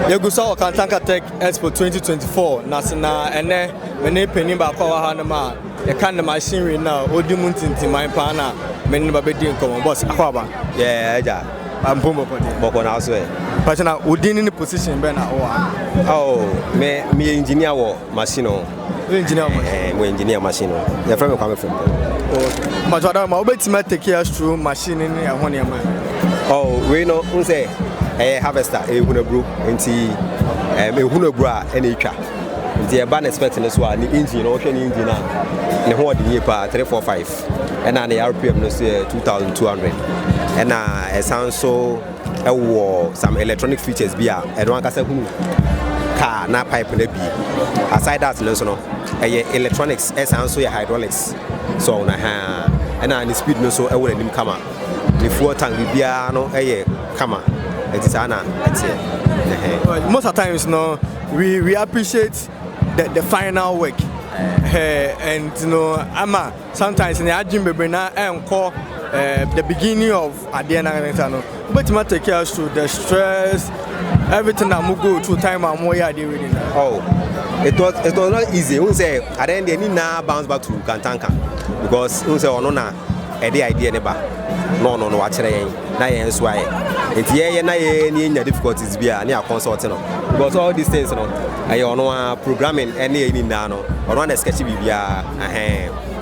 You saw Kantanka Tech Expo 2024. Nasina ene mene penny ba kwa hanama. You can the machinery now. Odi muntinti my pana. Many babedi come boss. Akwaba. Yeah, yeah. I'm Bumbo. Boko na also. But now within the position ben oh, me engineer wo machine. Engineer engineer machine. The friend come from. But what am I to take care through machine in a 1 year man? Oh, we know who say a harvester, a hunabru, and a hunabra, and a car. The ban expecting this one, the engine, ocean engine, and what the year 345, and the RPM no say 2,200. And it sounds so some electronic features be and one can car, not pipe and a bee. Aside that, no, electronics, it sounds so hydraulics. So na ha and the speed no so I wouldn't come out. The 4 tank be no come out. It is ana most of the times no we appreciate the final work. And you know ama sometimes in the gym be na call the beginning of Adiana no but you take care through the stress everything that we go through time and more yeah with it. Oh, it was not easy. We say at the end they need now bounce back to Kantanka because we say no na the idea never no watch na yen why it yeah na any difficulties be na consulting because all these things no I no programming any na no or one sketch bibia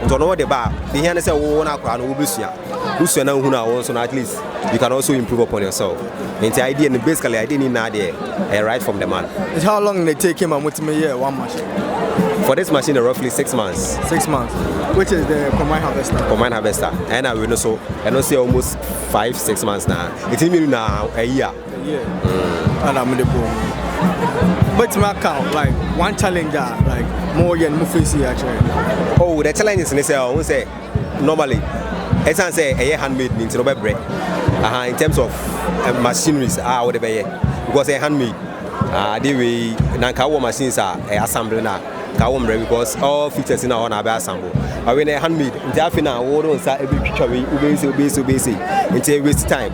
nto no the bar the here say wo na akwa no obusua usua na hu na wo so at least you can also improve upon yourself. And the idea and basically I didn't know there right from the man. How long they take him and what year one machine? For this machine roughly 6 months. 6 months. Which is the combine harvester? Combine harvester. And I will also say almost 5-6 months now. It's even now a year. And I'm in the boom. But my count like one challenger like more than Mufisi actually. Oh, the challenge is say normally it's say a handmade means no bread. In terms of machineries whatever because a handmade they way nankawo machines are assembly na kawo mre because all features in our na assemble but when a handmade they have na wo don say every picture we base until waste time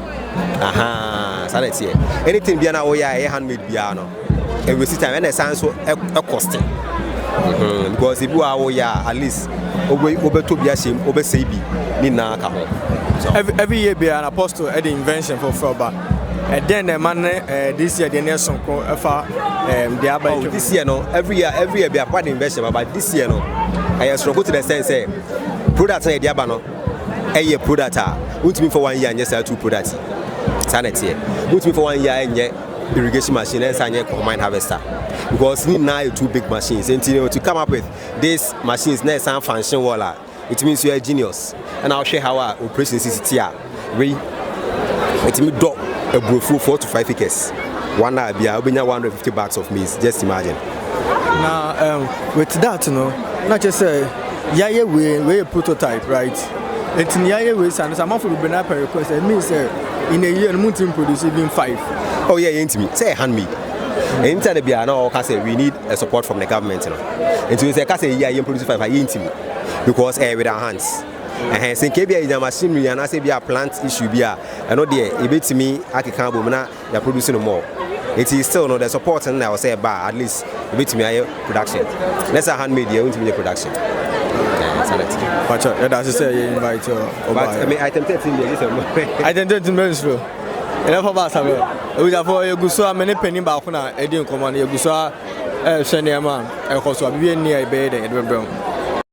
sanity anything be na wo ya a handmade bia no e waste time and sense so e cost because if you are at least obeto bia shem obesei bi ni na ka ho. Every year be an apostle at the invention for Froba. And then the man this year the next song the this year no every year be a part invention but this year no I struggle to the sense say product na the no a product won't me for 1 year and just 2 products sanity won't me for 1 year and irrigation machine and sanya combine harvester because need now 2 big machines and to come up with these machines na some function wall it means you are a genius. And I'll share how our operation is here. It means do a brofu 4 to 5 acres. One day be 150 bags of maize. Just imagine. Now with that, you know, not just say we a prototype, right? It's in we and some of will be up a request. It means in a year Muntin produce even 5. Oh yeah, intimate. Say handmade. Inside the Biano, we need a support from the government. And so say say yeah, you produce 5 intimate because with our hands. And since KBA is a machinery and I say be a plant issue be a know there it beats me I can't bomb they're producing more. It is still no the support and I will say bar at least it beats me a production. Let's a handmade you won't be a production. But that's to say you invite you. But I mean I tempted him there. I tempted him very slow. Enough of us have we have for you go so many penny back on a command you go so send your man. I also be near a bed and